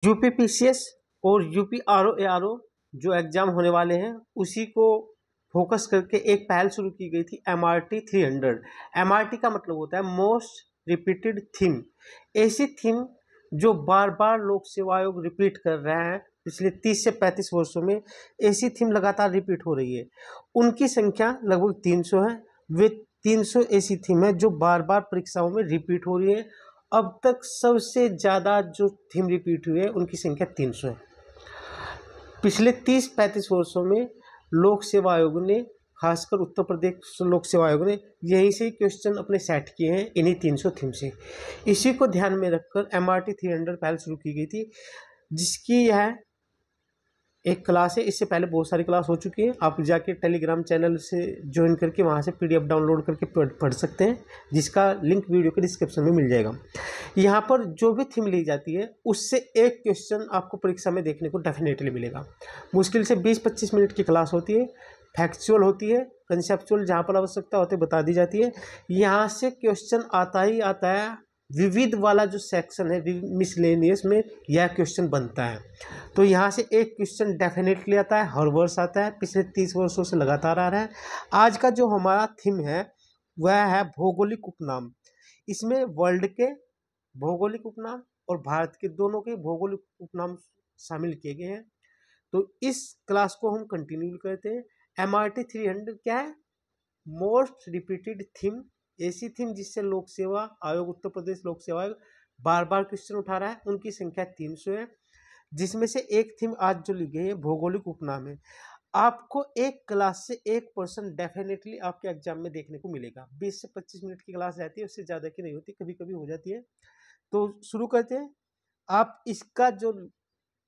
UPPCS और यूपीआरओ जो exam होने वाले हैं उसी को फोकस करके एक पहल शुरू की गई थी MRT 300। MRT का मतलब होता है मोस्ट रिपीटेड थीम। ऐसी थीम जो बार बार लोक सेवा आयोग रिपीट कर रहा है पिछले 30 से 35 वर्षों में, ऐसी थीम लगातार रिपीट हो रही है। उनकी संख्या लगभग 300 है। वे 300 ऐसी थीम है जो बार बार परीक्षाओं में रिपीट हो रही है। अब तक सबसे ज़्यादा जो थीम रिपीट हुई है उनकी संख्या 300 है। पिछले 30-35 वर्षों में लोक सेवा आयोग ने, खासकर उत्तर प्रदेश लोक सेवा आयोग ने यहीं से क्वेश्चन अपने सेट किए हैं इन्हीं 300 थीम से। इसी को ध्यान में रखकर MRT 300 पहल शुरू की गई थी, जिसकी यह एक क्लास है। इससे पहले बहुत सारी क्लास हो चुकी है। आप जाके टेलीग्राम चैनल से ज्वाइन करके वहाँ से PDF डाउनलोड करके पढ़ सकते हैं, जिसका लिंक वीडियो के डिस्क्रिप्शन में मिल जाएगा। यहाँ पर जो भी थीम ली जाती है उससे एक क्वेश्चन आपको परीक्षा में देखने को डेफिनेटली मिलेगा। मुश्किल से 20-25 मिनट की क्लास होती है, फैक्चुअल होती है, कंसेप्चुअल जहाँ पर आवश्यकता होती है बता दी जाती है। यहाँ से क्वेश्चन आता ही आता है। विविध वाला जो सेक्शन है मिसलेनियस में यह क्वेश्चन बनता है। तो यहाँ से एक क्वेश्चन डेफिनेटली आता है, हर वर्ष आता है, पिछले 30 वर्षों से लगातार आ रहा है। आज का जो हमारा थीम है वह है भौगोलिक उपनाम। इसमें वर्ल्ड के भौगोलिक उपनाम और भारत के दोनों के भौगोलिक उपनाम शामिल किए गए हैं। तो इस क्लास को हम कंटिन्यू करते हैं। MRT 300 क्या है? Most repeated theme. ऐसी थीम जिससे लोक सेवा आयोग, उत्तर प्रदेश लोक सेवा आयोग बार बार क्वेश्चन उठा रहा है। उनकी संख्या 300 है, जिसमें से एक थीम आज जो ली गई है भौगोलिक उपनाम है। आपको एक क्लास से 1% डेफिनेटली आपके एग्जाम में देखने को मिलेगा। 20 से 25 मिनट की क्लास रहती है, उससे ज़्यादा की नहीं होती, कभी कभी हो जाती है। तो शुरू करते हैं। आप इसका जो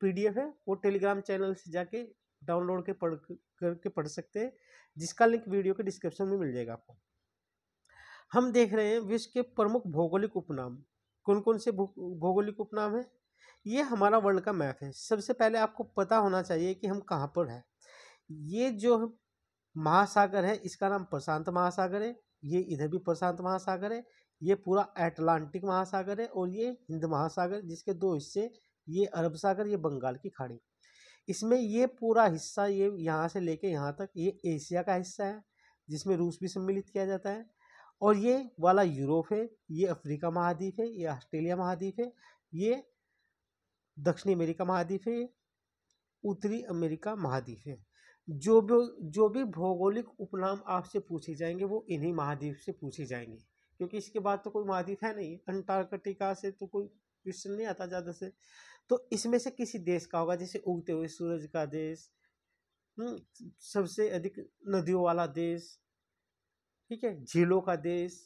PDF है वो टेलीग्राम चैनल से जाके डाउनलोड करके पढ़ सकते हैं, जिसका लिंक वीडियो के डिस्क्रिप्शन में मिल जाएगा आपको। हम देख रहे हैं विश्व के प्रमुख भौगोलिक उपनाम। कौन कौन से भौगोलिक उपनाम है? ये हमारा वर्ल्ड का मैप है। सबसे पहले आपको पता होना चाहिए कि हम कहाँ पर हैं। ये जो महासागर है इसका नाम प्रशांत महासागर है। ये इधर भी प्रशांत महासागर है। ये पूरा अटलांटिक महासागर है और ये हिंद महासागर, जिसके दो हिस्से, ये अरब सागर, ये बंगाल की खाड़ी। इसमें ये पूरा हिस्सा, ये यहाँ से लेके यहाँ तक, ये एशिया का हिस्सा है जिसमें रूस भी सम्मिलित किया जाता है। और ये वाला यूरोप है, ये अफ्रीका महाद्वीप है, ये ऑस्ट्रेलिया महाद्वीप है, ये दक्षिणी अमेरिका महाद्वीप है, उत्तरी अमेरिका महाद्वीप है। जो भी भौगोलिक उपनाम आपसे पूछे जाएंगे वो इन्हीं महाद्वीप से पूछे जाएंगे, क्योंकि इसके बाद तो कोई महाद्वीप है नहीं। अंटार्कटिका से तो कोई क्वेश्चन नहीं आता ज़्यादा से। तो इसमें से किसी देश का होगा, जैसे उगते हुए सूरज का देश, सबसे अधिक नदियों वाला देश, ठीक है, झीलों का देश,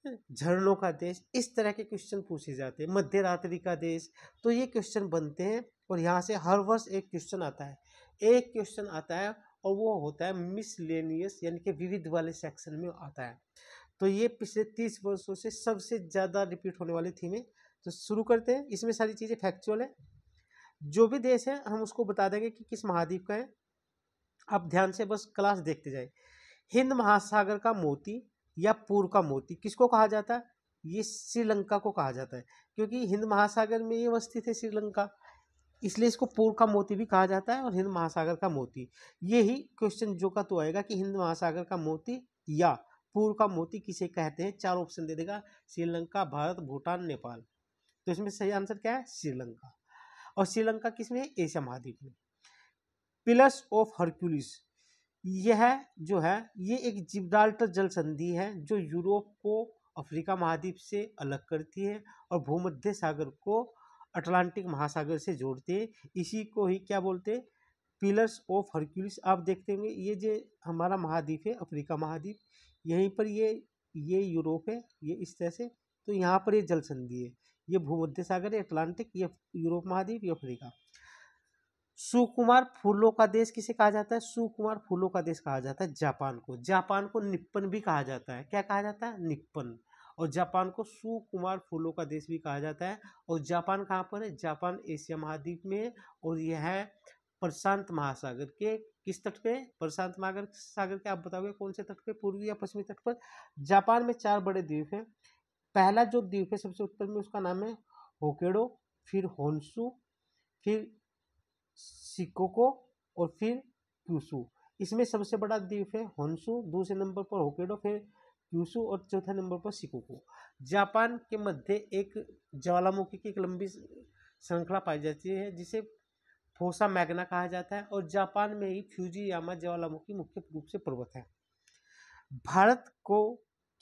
झरनों का देश, इस तरह के क्वेश्चन पूछे जाते हैं। मध्य रात्रि का देश। तो ये क्वेश्चन बनते हैं और यहाँ से हर वर्ष एक क्वेश्चन आता है। एक क्वेश्चन आता है और वो होता है मिसलेनियस, यानी कि विविध वाले सेक्शन में आता है। तो ये पिछले 30 वर्षों से सबसे ज़्यादा रिपीट होने वाली थीम है। तो शुरू करते हैं। इसमें सारी चीज़ें फैक्चुअल है। जो भी देश है हम उसको बता देंगे कि किस महाद्वीप का है। आप ध्यान से बस क्लास देखते जाए। हिंद महासागर का मोती या पूर्व का मोती किसको कहा जाता है? ये श्रीलंका को कहा जाता है, क्योंकि हिंद महासागर में ये अवस्थित है श्रीलंका, इसलिए इसको पूर्व का मोती भी कहा जाता है और हिंद महासागर का मोती। यही क्वेश्चन जो का तो आएगा कि हिंद महासागर का मोती या पूर्व का मोती किसे कहते हैं। 4 ऑप्शन दे देगा, श्रीलंका, भारत, भूटान, नेपाल। तो इसमें सही आंसर क्या है? श्रीलंका। और श्रीलंका किसमें है? एशिया महाद्वीप में। पिलर्स ऑफ हरक्यूलिस, यह जो है ये एक जिब्राल्टर जल संधि है जो यूरोप को अफ्रीका महाद्वीप से अलग करती है और भूमध्य सागर को अटलांटिक महासागर से जोड़ते हैं। इसी को ही क्या बोलते हैं? Pillars of Hercules. आप देखते होंगे ये जो हमारा महाद्वीप है अफ्रीका महाद्वीप, यहीं पर ये यूरोप है, ये इस तरह से। तो यहाँ पर ये जल संधि है, ये भूमध्य सागर है, अटलांटिक, ये यूरोप महाद्वीप, ये अफ्रीका। सुकुमार फूलों का देश किसे कहा जाता है? सुकुमार फूलों का देश कहा जाता है जापान को। जापान को निप्पन भी कहा जाता है। क्या कहा जाता है? निप्पन। और जापान को सुकुमार फूलों का देश भी कहा जाता है। और जापान कहाँ पर है? जापान एशिया महाद्वीप में है और यह है प्रशांत महासागर के किस तट पे? प्रशांत सागर के। आप बताओगे कौन से तट पे, पूर्वी या पश्चिमी तट पर? जापान में 4 बड़े द्वीप हैं। पहला जो द्वीप है सबसे उत्तर में, उसका नाम है होक्काइडो, फिर होन्शु, फिर शिकोको और फिर क्यूशू। इसमें सबसे बड़ा द्वीप है होन्शु, दूसरे नंबर पर होक्काइडो, फिर क्यूशू और चौथे नंबर पर शिकोको। जापान के मध्य एक ज्वालामुखी की एक लंबी श्रृंखला पाई जाती है जिसे फोसा मैग्ना कहा जाता है, और जापान में ही फ्यूजीयामा ज्वालामुखी मुख्य रूप से पर्वत है। भारत को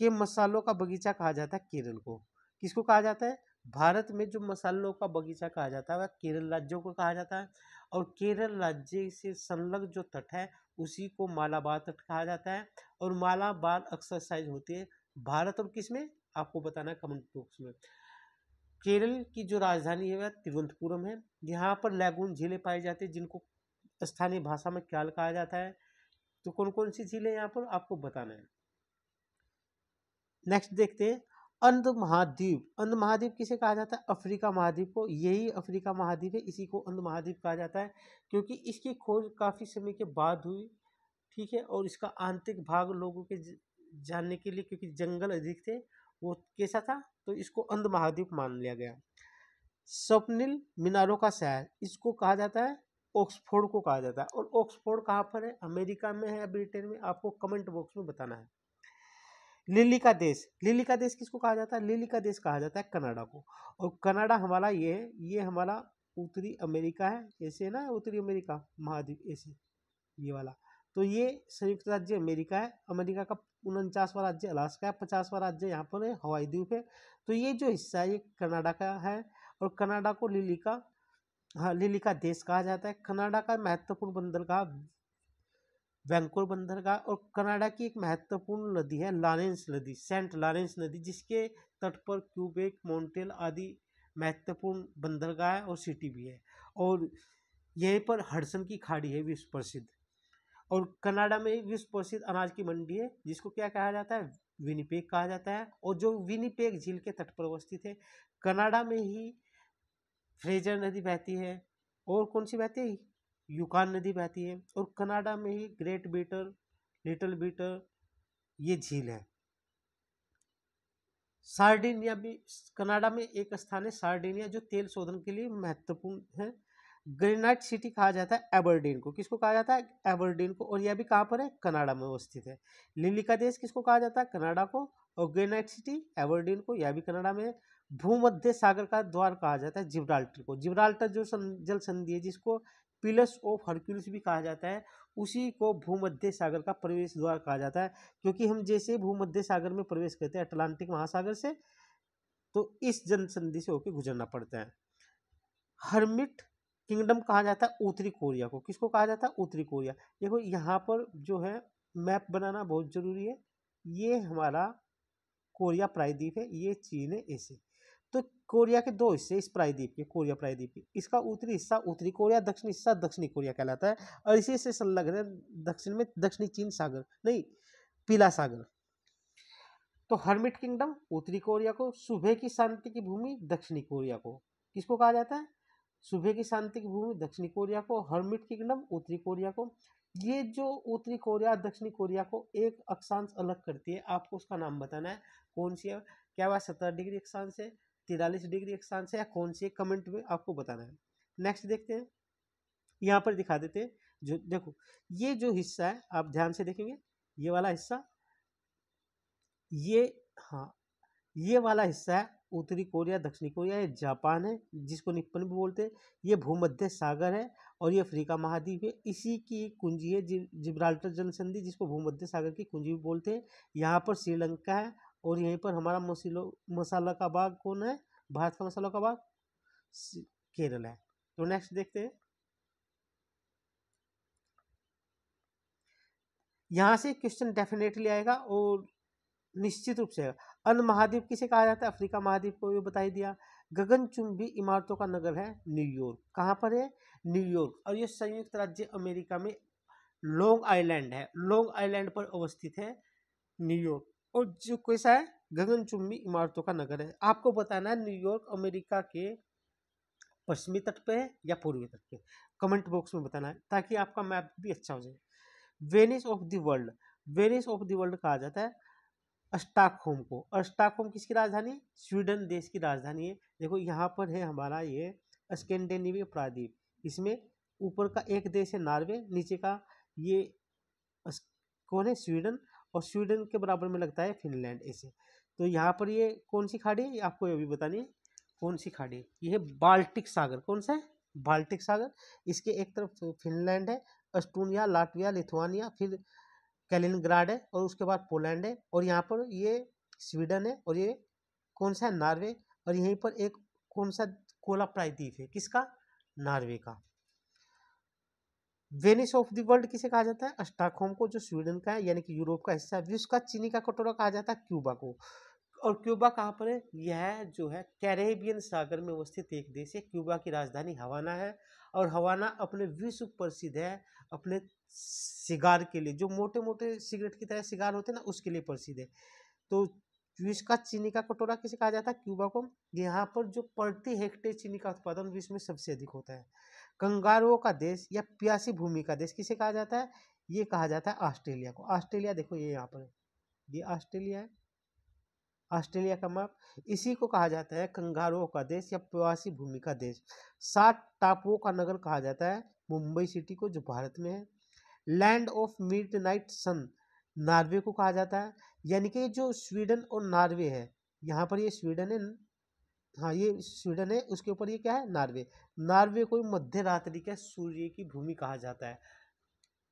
के मसालों का बगीचा कहा जाता है केरल को। किसको कहा जाता है? भारत में जो मसालों का बगीचा कहा जाता है वह केरल राज्यों को कहा जाता है, और केरल राज्य से संलग्न जो तट है उसी को मालाबार तट कहा जाता है, और मालाबार एक्सरसाइज होती है भारत और किसमें, आपको बताना है कमेंट बॉक्स में। केरल की जो राजधानी है वह तिरुवनंतपुरम है। यहाँ पर लैगून झीलें पाई जाती है जिनको स्थानीय भाषा में क्याल कहा जाता है। तो कौन कौन सी झीलें यहाँ पर आपको बताना है। नेक्स्ट देखते हैं अंध महाद्वीप। अंध महाद्वीप किसे कहा जाता है? अफ्रीका महाद्वीप को। यही अफ्रीका महाद्वीप है, इसी को अंध महाद्वीप कहा जाता है क्योंकि इसकी खोज काफी समय के बाद हुई, ठीक है। और इसका आंतरिक भाग लोगों के जानने के लिए, क्योंकि जंगल अधिक थे, वो कैसा था, तो इसको अंध महाद्वीप मान लिया गया। स्वप्निल मीनारों का शहर, इसको कहा जाता है ऑक्सफोर्ड को कहा जाता है। और ऑक्सफोर्ड कहाँ पर है? अमेरिका में है या ब्रिटेन में? आपको कमेंट बॉक्स में बताना है। लिली का देश, लिली का देश किसको कहा जाता है? लिली का देश कहा जाता है कनाडा को। और कनाडा हमारा ये हमारा उत्तरी अमेरिका है, ऐसे ना, उत्तरी अमेरिका महाद्वीप ऐसे ये वाला। तो ये संयुक्त राज्य अमेरिका है। अमेरिका का 49वां राज्य अलास्का है, 50वां राज्य यहाँ पर है हवाई द्वीप है। तो ये जो हिस्सा है ये कनाडा का है, और कनाडा को लिली का देश कहा जाता है। कनाडा का महत्वपूर्ण बंदरगाह वैंकूवर बंदरगाह, और कनाडा की एक महत्वपूर्ण नदी है लॉरेंस नदी, सेंट लॉरेंस नदी, जिसके तट पर क्यूबेक, मॉन्ट्रियल आदि महत्वपूर्ण बंदरगाह और सिटी भी है। और यहीं पर हडसन की खाड़ी है विश्व प्रसिद्ध। और कनाडा में विश्व प्रसिद्ध अनाज की मंडी है जिसको क्या कहा जाता है? विनिपेग कहा जाता है। और जो विनिपेग झील के तट पर अवस्थित है। कनाडा में ही फ्रेजर नदी बहती है, और कौन सी बहती है? यूकान नदी बहती है। और कनाडा में ही ग्रेट बीटर, लिटिल बीटर ये झील है। सार्डिनिया भी कनाडा में एक स्थान है, सार्डिनिया, जो तेल शोधन के लिए महत्वपूर्ण है। ग्रेनाइट सिटी कहा जाता है एबरडीन को। किसको कहा जाता है? एबरडीन को। और यह भी कहाँ पर है? कनाडा में अवस्थित है। लिली का देश किसको कहा जाता है? कनाडा को। और ग्रेनाइट सिटी एबरडीन को, यह भी कनाडा में है। भूमध्य सागर का द्वार कहा जाता है जिब्राल्टर को। जिब्राल्टर जो जल संधि है जिसको पिलर्स ऑफ हरक्यूलिस भी कहा जाता है, उसी को भूमध्य सागर का प्रवेश द्वार कहा जाता है। क्योंकि हम जैसे भूमध्य सागर में प्रवेश करते हैं अटलांटिक महासागर से, तो इस जल संधि से होकर गुजरना पड़ता है। हर्मिट किंगडम कहा जाता है उत्तरी कोरिया को। किसको कहा जाता है? उत्तरी कोरिया। देखो यहाँ पर जो है मैप बनाना बहुत जरूरी है। ये हमारा कोरिया प्रायद्वीप है, ये चीन है ऐसे। तो कोरिया के दो हिस्से इस प्रायद्वीप के, कोरिया प्रायद्वीप के। इसका उत्तरी हिस्सा उत्तरी कोरिया, दक्षिणी हिस्सा दक्षिणी कोरिया कहलाता है। और इसी से संलग्न है दक्षिण में दक्षिणी चीन सागर, नहीं, पीला सागर। तो हर्मिट किंगडम उत्तरी कोरिया को, सुबह की शांति की भूमि दक्षिणी कोरिया को। किसको कहा जाता है? सुबह की शांति की भूमि दक्षिणी कोरिया को, हर्मिट किंगडम उत्तरी कोरिया को। ये जो उत्तरी कोरिया दक्षिणी कोरिया को एक अक्षांश अलग करती है, आपको उसका नाम बताना है कौन सी है। क्या वह 70 डिग्री अक्षांश है, 43 डिग्री अक्षांश है, या कौन सी है? कमेंट में आपको बताना है। नेक्स्ट देखते हैं, यहाँ पर दिखा देते हैं। जो देखो ये जो हिस्सा है आप ध्यान से देखेंगे, ये वाला हिस्सा, ये, हाँ, ये वाला हिस्सा है उत्तरी कोरिया दक्षिणी कोरिया, ये जापान है जिसको निप्पन भी बोलते हैं। ये भूमध्य सागर है, और ये अफ्रीका महाद्वीप है, इसी की कुंजी है जिब्राल्टर जल संधि, जिसको भूमध्य सागर की कुंजी भी बोलते हैं। यहाँ पर श्रीलंका है, और यहीं पर हमारा मसाला का बाग कौन है? भारत का मसाला का बाग केरल है। तो नेक्स्ट देखते हैं, यहाँ से क्वेश्चन डेफिनेटली आएगा और निश्चित रूप से। अन्य महाद्वीप किसे कहा जाता है? अफ्रीका महाद्वीप को, ये बता ही दिया। गगनचुंबी इमारतों का नगर है न्यूयॉर्क। कहाँ पर है? न्यूयॉर्क। और ये संयुक्त राज्य अमेरिका में लॉन्ग आइलैंड है, लॉन्ग आइलैंड पर अवस्थित है न्यूयॉर्क। और जो कैसा है? गगनचुंबी इमारतों का नगर है। आपको बताना है न्यूयॉर्क अमेरिका के पश्चिमी तट पे है या पूर्वी तट पे, कमेंट बॉक्स में बताना है ताकि आपका मैप भी अच्छा हो जाए। Venice of the world, Venice of the world कहा जाता है स्टॉकहोम को। और स्टॉकहोम किसकी राजधानी है? स्वीडन देश की राजधानी है। देखो यहाँ पर है हमारा ये स्कैंडिनेवियन प्रायद्वीप। इसमें ऊपर का एक देश है नॉर्वे, नीचे का ये कौन है, स्वीडन, और स्वीडन के बराबर में लगता है फिनलैंड ऐसे। तो यहाँ पर ये कौन सी खाड़ी है आपको ये भी बतानी है, कौन सी खाड़ी है, ये है बाल्टिक सागर। कौन सा है, बाल्टिक सागर। इसके एक तरफ फिनलैंड है, एस्टोनिया, लाटविया, लिथुआनिया, फिर कैलिनग्राड है, और उसके बाद पोलैंड है, और यहाँ पर ये स्वीडन है, और ये कौन सा है, नॉर्वे। और यहीं पर एक कौन सा कोला प्रायद्वीप है, किसका, नॉर्वे का। वेनिस ऑफ द वर्ल्ड किसे कहा जाता है, स्टॉकहोम को, जो स्वीडन का है यानी कि यूरोप का हिस्सा है। विश्व का चीनी का कटोरा कहा जाता है क्यूबा को। और क्यूबा कहाँ पर है, यह जो है कैरेबियन सागर में अवस्थित एक देश है। क्यूबा की राजधानी हवाना है, और हवाना अपने विश्व प्रसिद्ध है अपने सिगार के लिए, जो मोटे मोटे सिगरेट की तरह सिगार होते हैं ना, उसके लिए प्रसिद्ध है। तो विश्व का चीनी का कटोरा किसे कहा जाता है, क्यूबा को। यहाँ पर जो प्रति हेक्टेयर चीनी का उत्पादन विश्व में सबसे अधिक होता है। कंगारुओं का देश या प्यासी भूमि का देश किसे कहा जाता है, ये कहा जाता है ऑस्ट्रेलिया को। ऑस्ट्रेलिया देखो ये यहाँ पर है, ये ऑस्ट्रेलिया है, ऑस्ट्रेलिया का मैप। इसी को कहा जाता है कंगारुओं का देश या प्रवासी भूमि का देश। 7 टापुओं का नगर कहा जाता है मुंबई सिटी को, जो भारत में है। Land of midnight sun Norway को कहा जाता है, यानी कि जो स्वीडन और नॉर्वे है, यहाँ पर ये स्वीडन है, हाँ ये स्वीडन है, उसके ऊपर ये क्या है, नॉर्वे। नॉर्वे को मध्य रात्रि के सूर्य की भूमि कहा जाता है,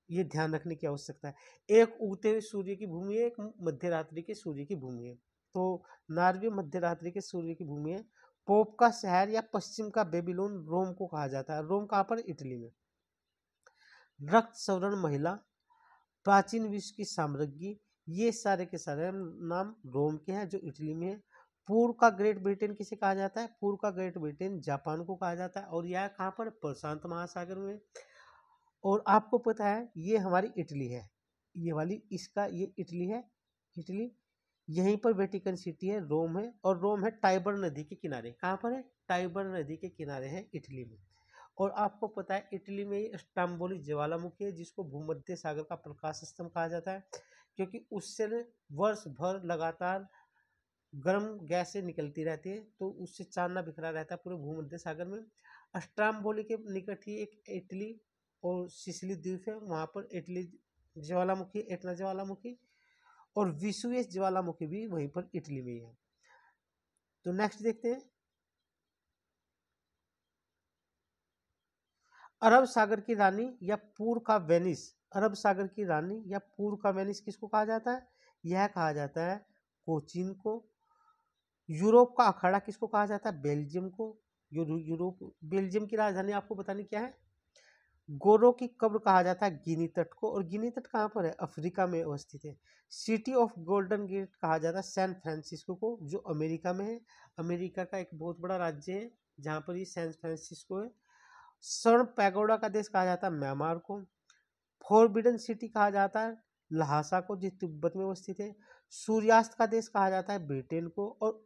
ये ध्यान रखने की आवश्यकता है। एक उगते हुए सूर्य की भूमि है, एक मध्य रात्रि के सूर्य की भूमि है। तो नॉर्वे मध्य रात्रि के सूर्य की भूमि है। पोप का शहर या पश्चिम का बेबीलोन रोम को कहा जाता है। रोम कहाँ पर, इटली में। रक्त सवर्ण महिला, प्राचीन विश्व की साम्राज्ञी, ये सारे के सारे नाम रोम के हैं, जो इटली में है। पूर्व का ग्रेट ब्रिटेन किसे कहा जाता है, पूर्व का ग्रेट ब्रिटेन जापान को कहा जाता है, और यह कहाँ पर, प्रशांत महासागर में। और आपको पता है ये हमारी इटली है, ये वाली, इसका ये इटली है, इटली। यहीं पर वेटिकन सिटी है, रोम है, और रोम है टाइबर नदी के किनारे। कहाँ पर है, टाइबर नदी के किनारे है इटली में। और आपको पता है इटली में ही स्टम्बोली ज्वालामुखी है, जिसको भूमध्य सागर का प्रकाश स्तंभ कहा जाता है, क्योंकि उससे वर्ष भर लगातार गर्म गैसें निकलती रहती है, तो उससे चांदना बिखरा रहता है पूरे भूमध्य सागर में। स्ट्राम्बोली के निकट ही एक इटली और सिसिली द्वीप है, वहाँ पर इटली ज्वालामुखी, एटना ज्वालामुखी, और विसुएस ज्वालामुखी भी वहीं पर इटली में ही है। तो नेक्स्ट देखते हैं, अरब सागर की रानी या पूर्व का वेनिस। अरब सागर की रानी या पूर्व का वेनिस किसको कहा जाता है, यह कहा जाता है कोचीन को। यूरोप का अखाड़ा किसको कहा जाता है, बेल्जियम को। यूरोप, बेल्जियम की राजधानी आपको बतानी क्या है, गोरो की कब्र कहा जाता है गिनी तट को। और गिनी तट कहाँ पर है, अफ्रीका में अवस्थित है। सिटी ऑफ गोल्डन गेट कहा जाता है सैन फ्रांसिस्को को, जो अमेरिका में है। अमेरिका का एक बहुत बड़ा राज्य है जहाँ पर ये सैन फ्रांसिस्को है। स्वर्ण पैगोडा का देश कहा जाता है म्यांमार को। फॉरबिडन सिटी कहा जाता है लहासा को, जो तिब्बत में अवस्थित है। सूर्यास्त का देश कहा जाता है ब्रिटेन को। और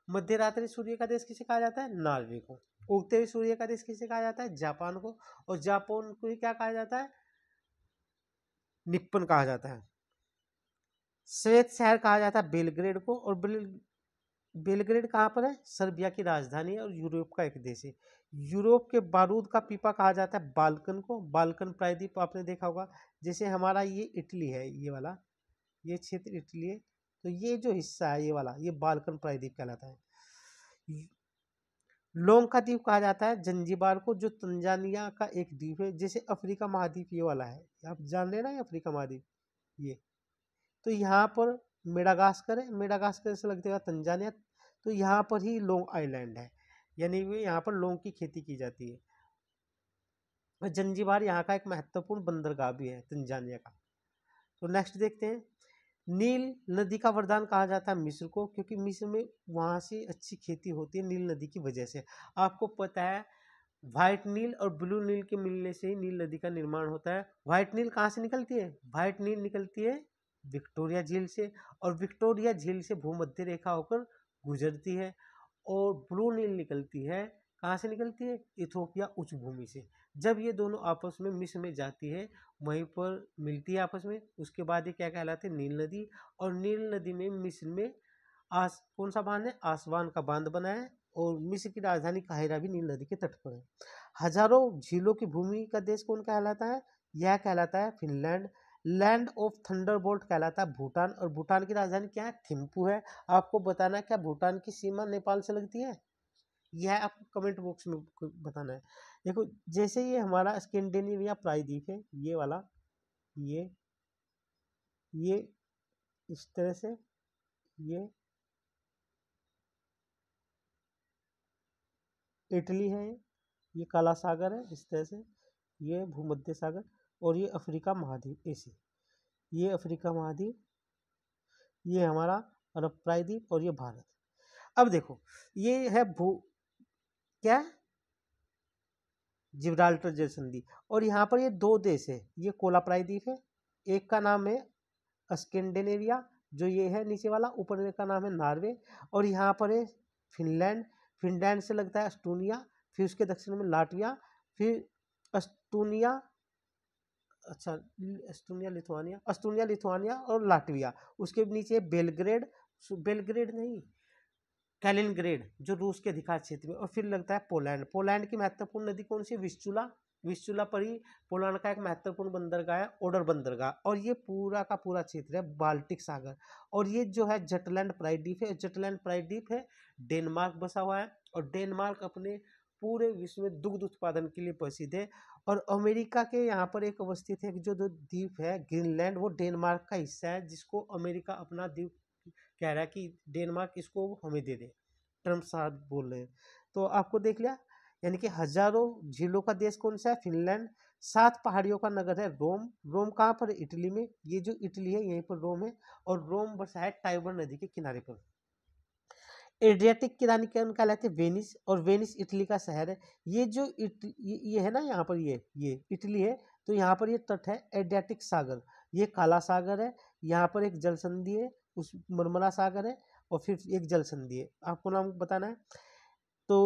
मध्य रात्रि सूर्य का देश किसे कहा जाता है, नॉर्वे को। उगते हुए सूर्य का देश किसे कहा जाता है, जापान को। और जापान को ही क्या कहा जाता है, निप्पन कहा जाता है। श्वेत शहर कहा जाता है बेलग्रेड को। और बेलग्रेड कहाँ पर है, सर्बिया की राजधानी है, और यूरोप का एक देश है। यूरोप के बारूद का पीपा कहा जाता है बाल्कन को। बाल्कन प्रायद्वीप आपने देखा होगा, जैसे हमारा ये इटली है, ये वाला, ये क्षेत्र इटली है, तो ये जो हिस्सा है ये वाला, ये बाल्कन प्रायद्वीप कहलाता है। लोंका द्वीप कहा जाता है जंजीबार को, जो तंजानिया का एक द्वीप है। जैसे अफ्रीका महाद्वीप ये वाला है, आप जान लेना है अफ्रीका महाद्वीप ये। तो यहाँ पर मेडागास्कर है, मेडागास्कर से लगते हुआ तंजानिया। तो यहाँ पर ही लोंग आइलैंड है, यानी वे यहाँ पर लौंग की खेती की जाती है। और जंजीबार यहाँ का एक महत्वपूर्ण बंदरगाह भी है तंजानिया का। तो नेक्स्ट देखते हैं, नील नदी का वरदान कहा जाता है मिस्र को, क्योंकि मिस्र में वहाँ से अच्छी खेती होती है नील नदी की वजह से। आपको पता है व्हाइट नील और ब्लू नील के मिलने से ही नील नदी का निर्माण होता है। व्हाइट नील कहाँ से निकलती है, व्हाइट नील निकलती है विक्टोरिया झील से, और विक्टोरिया झील से भूमध्य रेखा होकर गुजरती है। और ब्लू नील निकलती है, कहाँ से निकलती है, इथोपिया उच्च भूमि से। जब ये दोनों आपस में मिस्र में जाती है, वहीं पर मिलती है आपस में, उसके बाद ये क्या कहलाते हैं, नील नदी। और नील नदी में मिस्र में कौन सा बांध है, आसवान का बांध बना है। और मिस्र की राजधानी काहिरा भी नील नदी के तट पर है। हजारों झीलों की भूमि का देश कौन कहलाता है? यह कहलाता है फिनलैंड। लैंड ऑफ थंडरबोल्ट कहलाता है भूटान, और भूटान की राजधानी क्या है? थिम्पू है। आपको बताना है क्या भूटान की सीमा नेपाल से लगती है? यह आपको कमेंट बॉक्स में बताना है। देखो, जैसे ये हमारा स्कैंडिनेविया प्रायद्वीप है, ये वाला, ये ये इस तरह से, ये इटली है, ये काला सागर है इस तरह से, ये भूमध्य सागर, और ये अफ्रीका महाद्वीप ऐसे, ये अफ्रीका महाद्वीप, ये हमारा अरब प्रायद्वीप, और ये भारत। अब देखो, ये है क्या, जिब्राल्टर जल संधि, और यहाँ पर ये दो देश है, ये कोला प्रायद्वीप है, एक का नाम है स्कैंडिनेविया जो ये है नीचे वाला, ऊपर का नाम है नॉर्वे, और यहाँ पर है फिनलैंड। फिनलैंड से लगता है एस्टोनिया, फिर उसके दक्षिण में लाटविया, फिर एस्टोनिया, अच्छा एस्टोनिया लिथुआनिया और लाटविया। उसके नीचे बेलग्रेड, बेलग्रेड नहीं, कैलिनग्रेड जो रूस के अधिकार क्षेत्र में, और फिर लगता है पोलैंड। पोलैंड की महत्वपूर्ण नदी कौन सी है? विस्चुला। विस्चुला पर ही पोलैंड का एक महत्वपूर्ण बंदरगाह है, ओडर बंदरगाह, और ये पूरा का पूरा क्षेत्र है बाल्टिक सागर। और ये जो है जटलैंड प्रायद्वीप है, जटलैंड प्रायद्वीप है डेनमार्क बसा हुआ है, और डेनमार्क अपने पूरे विश्व में दुग्ध उत्पादन के लिए प्रसिद्ध है। और अमेरिका के यहाँ पर एक अवस्थित है जो द्वीप है ग्रीनलैंड, वो डेनमार्क का हिस्सा है, जिसको अमेरिका अपना द्वीप कह रहा है कि डेनमार्क इसको हमें दे दे, ट्रम्प साहब बोल रहे हैं। तो आपको देख लिया, यानी कि हजारों झीलों का देश कौन सा है? फिनलैंड। 7 पहाड़ियों का नगर है रोम। रोम कहाँ पर है? इटली में। ये जो इटली है यहीं पर रोम है, और रोम बसा है टाइबर नदी के किनारे पर। एड्रियाटिक की रानी कौन कहलाती है? वेनिस, और वेनिस इटली का शहर है। ये जो ये है ना, यहाँ पर ये इटली है, तो यहाँ पर ये तट है एड्रियाटिक सागर, ये काला सागर है, यहाँ पर एक जल संधि है, उस मरमरा सागर है, और फिर एक जल संधि है, आपको नाम बताना है। तो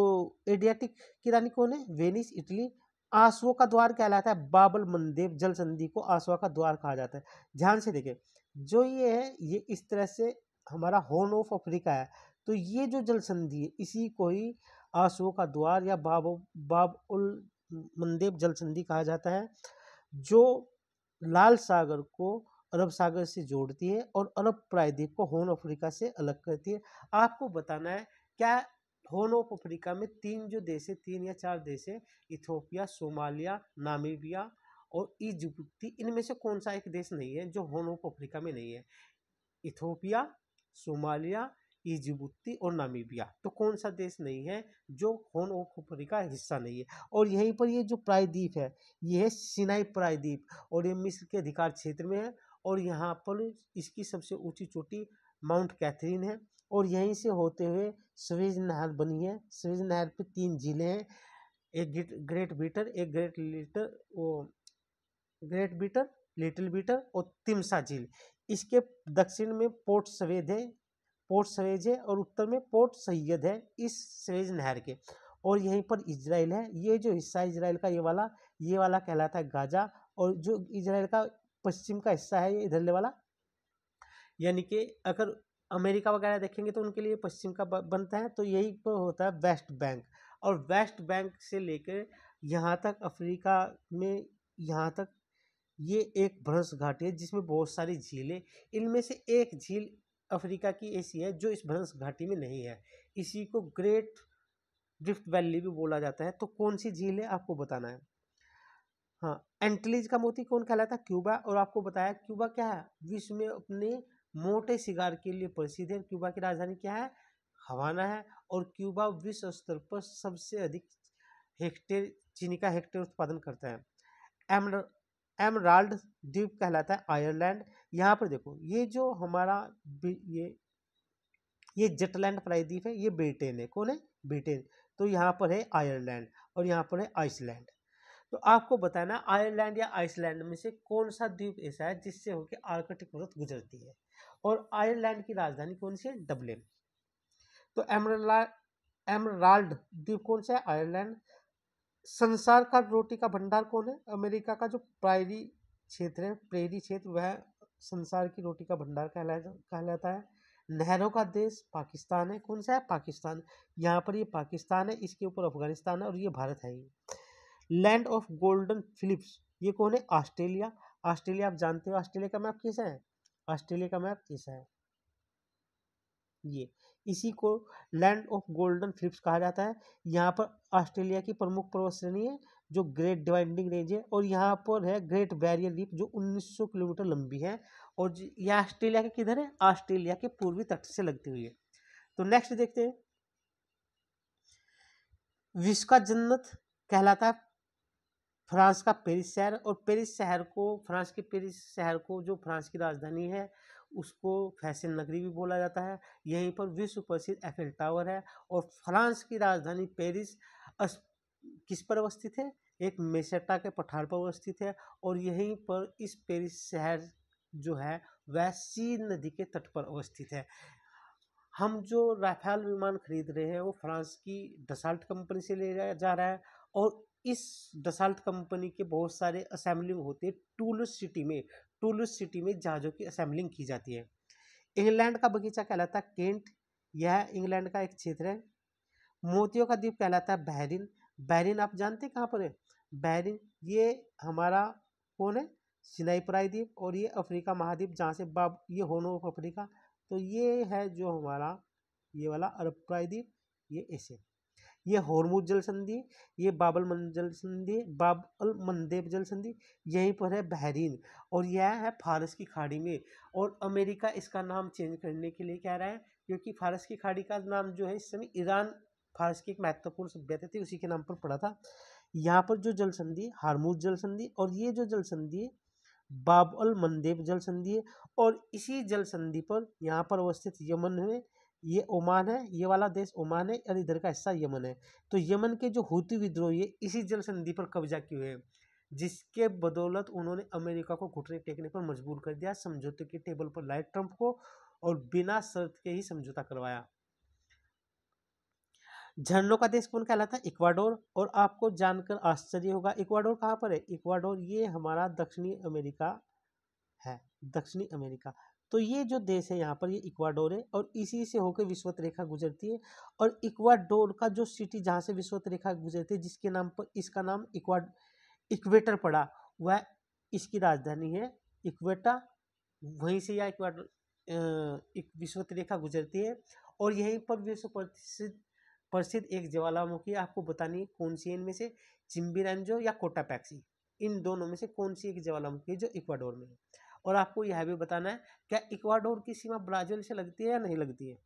एड्रियाटिक की रानी कौन है? Venice, Italy. आंसुओं का द्वार कहलाता है बाबल मंदेब जल संधि को आंसुओं का द्वार कहा जाता है। ध्यान से देखें, जो ये है ये इस तरह से हमारा हॉर्न ऑफ अफ्रीका है, तो ये जो जल संधि है इसी को ही आंसुओं का द्वार या बाब उल मंदेब जल संधि कहा जाता है, जो लाल सागर को अरब सागर से जोड़ती है और अरब प्रायद्वीप को हॉर्न अफ्रीका से अलग करती है। आपको बताना है क्या हॉर्न ऑफ अफ्रीका में 3 जो देश है, 3 या 4 देश है, इथोपिया, सोमालिया, नामीबिया और इजिप्टी, इनमें से कौन सा एक देश नहीं है जो हॉर्न ऑफ अफ्रीका में नहीं है? इथोपिया, सोमालिया, इजिप्टी और नामीबिया, तो कौन सा देश नहीं है जो हॉर्न ऑफ अफ्रीका का हिस्सा नहीं है? और यहीं पर ये जो प्रायद्वीप है, ये है सिनाई प्रायद्वीप, और ये मिस्र के अधिकार क्षेत्र में है, और यहाँ पर इसकी सबसे ऊंची चोटी माउंट कैथरीन है, और यहीं से होते हुए स्वेज नहर बनी है। स्वेज नहर पे 3 झीलें हैं, एक ग्रेट बीटर, एक ग्रेट लिटर, वो ग्रेट बीटर, लिटिल बीटर और तिम्सा झील। इसके दक्षिण में पोर्ट सवेद है, पोर्ट सवेज है, और उत्तर में पोर्ट सैयद है इस सवेज नहर के, और यहीं पर इजराइल है। ये जो हिस्सा है इजराइल का, ये वाला कहलाता है गाजा, और जो इजराइल का पश्चिम का हिस्सा है ये इधरले वाला, यानी कि अगर अमेरिका वगैरह देखेंगे तो उनके लिए पश्चिम का बनता है, तो यही पर होता है वेस्ट बैंक, और वेस्ट बैंक से लेकर यहाँ तक अफ्रीका में, यहाँ तक ये एक भ्रंश घाटी है जिसमें बहुत सारी झीलें, इनमें से एक झील अफ्रीका की ऐसी है जो इस भ्रंश घाटी में नहीं है, इसी को ग्रेट ड्रिफ्ट वैली भी बोला जाता है। तो कौन सी झील है आपको बताना है। हाँ, एंटीलीज का मोती कौन कहलाता है? क्यूबा। और आपको बताया क्यूबा क्या है? विश्व में अपने मोटे सिगार के लिए प्रसिद्ध है। क्यूबा की राजधानी क्या है? हवाना है। और क्यूबा विश्व स्तर पर सबसे अधिक हेक्टेयर चीनी का हेक्टेयर उत्पादन करता है। एमराल्ड द्वीप कहलाता है आयरलैंड। यहाँ पर देखो, ये जो हमारा ये जटलैंड प्रायद्वीप है, ये ब्रिटेन है। कौन है? ब्रिटेन। तो यहाँ पर है आयरलैंड, और यहाँ पर है आइसलैंड। तो आपको बताना आयरलैंड या आइसलैंड में से कौन सा द्वीप ऐसा है जिससे होकर आर्कटिक पर्वत गुजरती है, और आयरलैंड की राजधानी कौन सी है? डबलिन। तो एमराल्ड द्वीप कौन सा है? आयरलैंड। संसार का रोटी का भंडार कौन है? अमेरिका का जो प्रायरी क्षेत्र है, प्रेरी क्षेत्र, वह संसार की रोटी का भंडार कहलाता है। नहरों का देश पाकिस्तान है। कौन सा है? पाकिस्तान। यहाँ पर ये पाकिस्तान है, इसके ऊपर अफगानिस्तान है और ये भारत है। लैंड ऑफ गोल्डन फिलिप्स, ये कौन है? ऑस्ट्रेलिया। ऑस्ट्रेलिया आप जानते हो ऑस्ट्रेलिया का मैप कैसा है? ऑस्ट्रेलिया का मैप कैसा है? ये इसी को लैंड ऑफ गोल्डन फिलिप्स कहा जाता है। यहाँ पर ऑस्ट्रेलिया की प्रमुख पर्वत श्रेणी है जो ग्रेट डिवाइडिंग रेंज है, और यहाँ पर है ग्रेट बैरियर रीफ जो 1900 किलोमीटर लंबी है, और यह ऑस्ट्रेलिया के किधर है? ऑस्ट्रेलिया के पूर्वी तट से लगती हुई है। तो नेक्स्ट देखते हैं, विश्व का जन्नत कहलाता है फ्रांस का पेरिस शहर, और पेरिस शहर को, फ्रांस के पेरिस शहर को जो फ्रांस की राजधानी है उसको फैशन नगरी भी बोला जाता है। यहीं पर विश्व प्रसिद्ध एफिल टावर है, और फ्रांस की राजधानी पेरिस किस पर अवस्थित है? एक मेसेटा के पठार पर अवस्थित है, और यहीं पर इस पेरिस शहर जो है वह सीन नदी के तट पर अवस्थित है। हम जो राफेल विमान खरीद रहे हैं वो फ्रांस की डसाल्ट कंपनी से ले जा रहा है, और इस डसाल्ट कंपनी के बहुत सारे असेंबलिंग होते हैं टूलूस सिटी में। टूलूस सिटी में जहाज़ों की असेंबलिंग की जाती है। इंग्लैंड का बगीचा कहलाता है केंट, यह इंग्लैंड का एक क्षेत्र है। मोतियों का द्वीप कहलाता है बहरीन। बहरीन आप जानते हैं कहाँ पर है? बहरीन ये हमारा कौन है? सिनाई पराई द्वीप, और ये अफ्रीका महाद्वीप जहाँ से ये हॉर्न ऑफ अफ्रीका, तो ये है जो हमारा ये वाला अरब प्रायद्वीप, ये ऐसे। ये हॉर्मुज जल संधि, ये बाब अल मंदेब जल संधि, यहीं पर है बहरीन, और यह है फारस की खाड़ी में। और अमेरिका इसका नाम चेंज करने के लिए कह रहा है, क्योंकि फारस की खाड़ी का नाम जो है इस समय ईरान, फारस की एक महत्वपूर्ण सभ्यता थी, उसी के नाम पर पड़ा था। यहाँ पर जो जल संधि हार्मुज जल संधि, और ये जो जल संधि बाब अल मंदेब जल संधि है, और इसी जल संधि पर यहाँ पर अवस्थित यमन है, ये ओमान है, ये वाला देश ओमान है, और इधर का हिस्सा यमन है। तो यमन के जो हूती विद्रोही है इसी जल संधि पर कब्जा किए हुए हैं, जिसके बदौलत उन्होंने अमेरिका को घुटने टेकने पर मजबूर कर दिया, समझौते की टेबल पर लाए ट्रंप को, और बिना शर्त के ही समझौता करवाया। झरनों का देश कौन कहलाता है? इक्वाडोर। और आपको जानकर आश्चर्य होगा इक्वाडोर कहाँ पर है? इक्वाडोर ये हमारा दक्षिणी अमेरिका है, दक्षिणी अमेरिका। तो ये जो देश है यहाँ पर, ये इक्वाडोर है, और इसी से होकर विषुवत रेखा गुजरती है। और इक्वाडोर का जो सिटी जहाँ से विषुवत रेखा गुजरती है, जिसके नाम पर इसका नाम इक्वेटर पड़ा, वह इसकी राजधानी है इक्वेटा। वहीं से यह इक्वाडोर एक विषुवत रेखा गुजरती है, और यहीं पर विश्व प्रसिद्ध प्रसिद्ध एक ज्वालामुखी आपको बतानी है, कौन सी है इनमें से? चिम्बिरांजो या कोटापैक्सी, इन दोनों में से कौन सी एक ज्वालामुखी है जो इक्वाडोर में है? और आपको यह भी बताना है क्या इक्वाडोर की सीमा ब्राजील से लगती है या नहीं लगती है?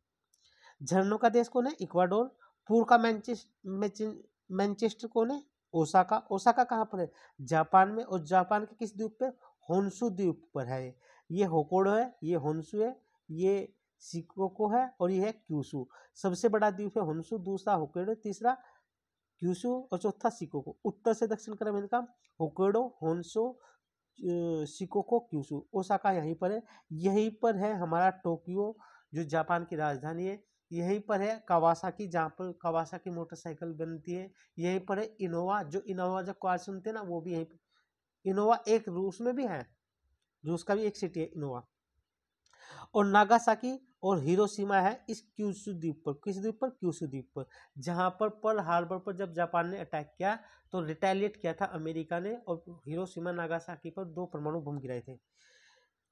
झरनों का देश कौन है? इक्वाडोर। पूर्व का मैनचेस्टर कौन है? ओसाका। ओसाका कहाँ पर है? जापान में। और जापान के किस द्वीप पे? होन्शु द्वीप पर है। ये होकोडो है, ये होन्शु है, ये शिकोको है, और ये है क्यूशु। सबसे बड़ा द्वीप है होन्शु, दूसरा होकोडो, तीसरा क्यूशु, और चौथा शिकोको। उत्तर से दक्षिण क्रम इनका होकोडो, होन्शु, शिकोको, क्यूशु। ओसाका यहीं पर है। यहीं पर है हमारा टोक्यो जो जापान की राजधानी है। यहीं पर है कावासाकी, जहाँ पर कावासाकी मोटरसाइकिल बनती है। यहीं पर है इनोवा, जो इनोवा जब कार सुनते हैं ना वो भी यहीं पर। इनोवा एक रूस में भी है, रूस का भी एक सिटी है इनोवा। और नागासाकी और हिरोशिमा है इस क्यूशु द्वीप पर। किस द्वीप पर? क्यूशु द्वीप पर, जहां पर पर्ल हार्बर पर जब जापान ने अटैक किया तो रिटेलिएट किया था अमेरिका ने, और हिरोशिमा नागासाकी पर 2 परमाणु बम गिराए थे।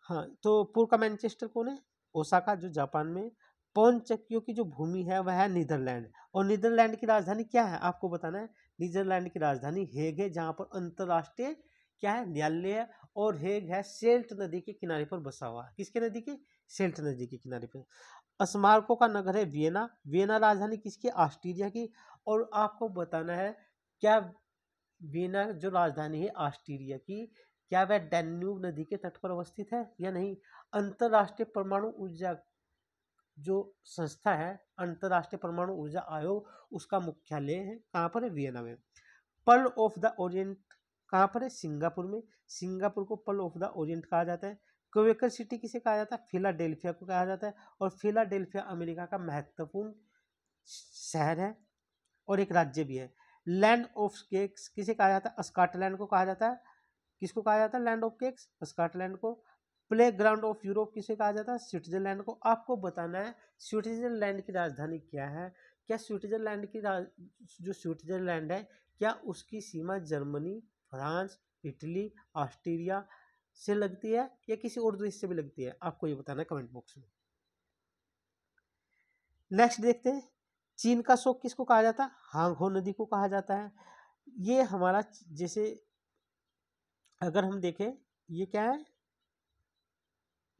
हाँ, तो पूर्व का मैनचेस्टर कौन है? ओसाका, जो जापान में। पवन चक्कियों की जो भूमि है वह है नीदरलैंड, और नीदरलैंड की राजधानी क्या है आपको बताना है? नीदरलैंड की राजधानी हेग है, जहाँ पर अंतरराष्ट्रीय क्या है? न्यायालय है। और हेग है सेल्ट नदी के किनारे पर बसा हुआ। किसके नदी के? सेल्ट नदी के किनारे पर। स्मारकों का नगर है वियना। वियना राजधानी किसकी? ऑस्ट्रिया की। और आपको बताना है क्या वियना जो राजधानी है ऑस्ट्रिया की, क्या वह डैन्यूब नदी के तट पर अवस्थित है या नहीं? अंतरराष्ट्रीय परमाणु ऊर्जा जो संस्था है, अंतरराष्ट्रीय परमाणु ऊर्जा आयोग, उसका मुख्यालय है कहाँ पर है? वियना में। पर्ल ऑफ द ओरिएंट कहाँ पर है? सिंगापुर में। सिंगापुर को पर्ल ऑफ द ओरिएंट कहा जाता है। क्वेकर सिटी किसे कहा जाता है? फिलाडेल्फिया को कहा जाता है। और फिलाडेल्फिया अमेरिका का महत्वपूर्ण शहर है और एक राज्य भी है। लैंड ऑफ केक्स किसे कहा जाता है? स्कॉटलैंड को कहा जाता है। किसको कहा जाता है लैंड ऑफ केक्स? स्कॉटलैंड को। प्ले ग्राउंड ऑफ यूरोप किसे कहा जाता है? स्विट्जरलैंड को। आपको बताना है स्विट्जरलैंड की राजधानी क्या है। क्या स्विट्जरलैंड की जो स्विट्जरलैंड है, क्या उसकी सीमा जर्मनी, फ्रांस, इटली, ऑस्ट्रिया से लगती है या किसी और देश से भी लगती है? आपको ये बताना है कमेंट बॉक्स में। नेक्स्ट देखते हैं, चीन का शोक किसको कहा जाता है? हांगहो नदी को कहा जाता है। ये हमारा, जैसे अगर हम देखें, ये क्या है?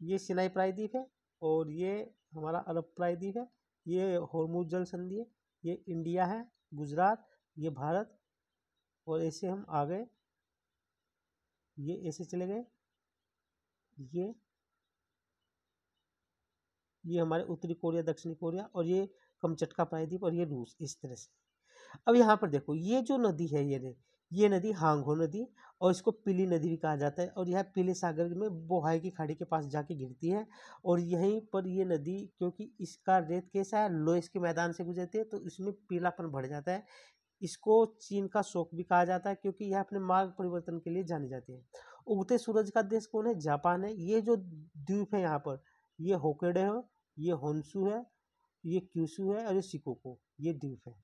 ये सिनाई प्रायद्वीप है और ये हमारा अरब प्रायद्वीप है। ये होर्मुज जल संधि है। ये इंडिया है, गुजरात, ये भारत, और ऐसे हम आ गए, ये ऐसे चले गए, ये हमारे उत्तरी कोरिया, दक्षिणी कोरिया, और ये कमचटका प्रायद्वीप, और ये रूस, इस तरह से। अब यहाँ पर देखो, ये जो नदी है, ये नदी हांगहो नदी, और इसको पीली नदी भी कहा जाता है, और यह पीले सागर में बोहाई की खाड़ी के पास जाके गिरती है। और यहीं पर ये नदी, क्योंकि इसका रेत कैसा है, लोइस के मैदान से गुजरती है, तो इसमें पीलापन बढ़ जाता है। इसको चीन का शोक भी कहा जाता है, क्योंकि यह अपने मार्ग परिवर्तन के लिए जानी जाती है। उगते सूरज का देश कौन है? जापान है। ये जो द्वीप है यहाँ पर, ये होक्काइडो है, ये होन्शु है, ये क्यूशु है, और ये शिकोको, ये द्वीप है।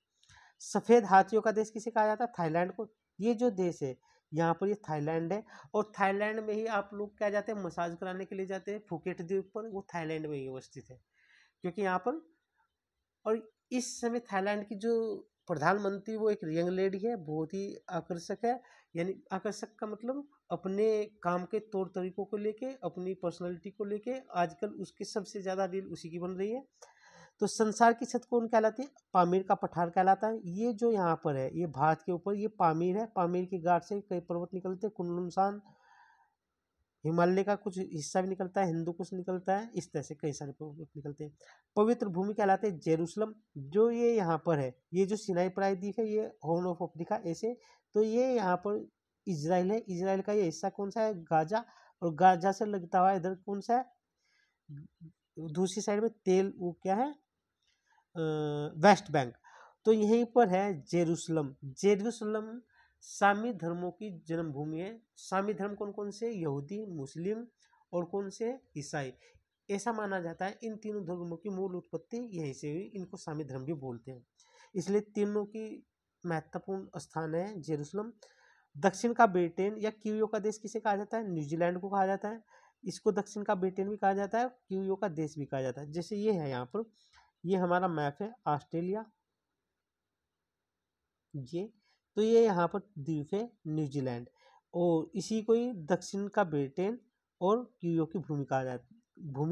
सफेद हाथियों का देश किसे कहा जाता है? थाईलैंड को। ये जो देश है यहाँ पर, ये थाईलैंड है, और थाईलैंड में ही आप लोग क्या जाते हैं, मसाज कराने के लिए जाते हैं, फुकेट द्वीप पर, वो थाईलैंड में ही अवस्थित है। क्योंकि यहाँ पर, और इस समय थाईलैंड की जो प्रधानमंत्री, वो एक यंग लेडी है, बहुत ही आकर्षक है। यानी आकर्षक का मतलब अपने काम के तौर तरीकों को लेके, अपनी पर्सनालिटी को लेके आजकल उसकी सबसे ज़्यादा रील उसी की बन रही है। तो संसार की छत कौन कहलाती है? पामीर का पठार कहलाता है। ये जो यहाँ पर है, ये भारत के ऊपर ये पामीर है। पामीर की गांठ से कई पर्वत निकलते हैं, कुनलुनसान, हिमालय का कुछ हिस्सा भी निकलता है, हिंदू कुछ निकलता है, इस तरह से कई सारे पर्वत निकलते हैं। पवित्र भूमि कहलाते हैं जेरूसलम। जो ये यहाँ पर है, ये जो सिनाई प्रायद्वीप है, ये हॉर्न ऑफ अफ्रीका, ऐसे, तो ये यहाँ पर इजराइल है। इजराइल का ये हिस्सा कौन सा है? गाजा। और गाजा से लगता हुआ इधर कौन सा है? दूसरी साइड में तेल, वो क्या है, वेस्ट बैंक। तो यहीं पर है जेरूसलम। जेरूसलम सामी धर्मों की जन्मभूमि है। सामी धर्म कौन कौन से? यहूदी, मुस्लिम, और कौन से? ईसाई। ऐसा माना जाता है इन तीनों धर्मों की मूल उत्पत्ति यहीं से हुई। इनको सामी धर्म भी बोलते हैं, इसलिए तीनों की महत्वपूर्ण स्थान है जेरूसलम। दक्षिण का ब्रिटेन या क्यूयू का देश किसे कहा जाता है? न्यूजीलैंड को कहा जाता है। इसको दक्षिण का ब्रिटेन भी कहा जाता है, क्यूयू का देश भी कहा जाता है। जैसे ये है यहाँ पर, ये हमारा मैप है ऑस्ट्रेलिया, ये, तो ये यहाँ पर द्वीप है न्यूजीलैंड, और इसी को ही दक्षिण का ब्रिटेन और क्यूयू की भूमि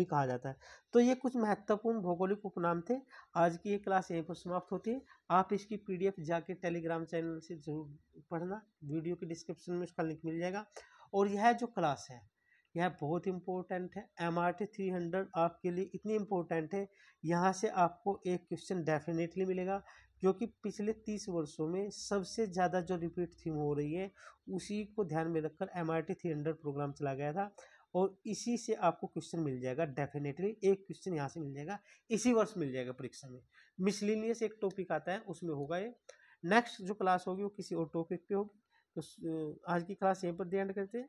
कहा जाता है। तो ये कुछ महत्वपूर्ण भौगोलिक उपनाम थे। आज की ये क्लास यहीं पर समाप्त होती है। आप इसकी पीडीएफ जाके टेलीग्राम चैनल से जरूर पढ़ना, वीडियो के डिस्क्रिप्शन में उसका लिंक मिल जाएगा। और यह जो क्लास है, यह बहुत इंपॉर्टेंट है। MRT 300 आपके लिए इतनी इंपॉर्टेंट है, यहाँ से आपको एक क्वेश्चन डेफिनेटली मिलेगा, क्योंकि पिछले 30 वर्षों में सबसे ज़्यादा जो रिपीट थीम हो रही है, उसी को ध्यान में रखकर MRT 300 प्रोग्राम चला गया था, और इसी से आपको क्वेश्चन मिल जाएगा डेफिनेटली। एक क्वेश्चन यहाँ से मिल जाएगा, इसी वर्ष मिल जाएगा परीक्षा में। मिसलिनियस एक टॉपिक आता है, उसमें होगा ये। नेक्स्ट जो क्लास होगी वो किसी और टॉपिक पे होगी। तो आज की क्लास यहीं पर दी एंड करते हैं।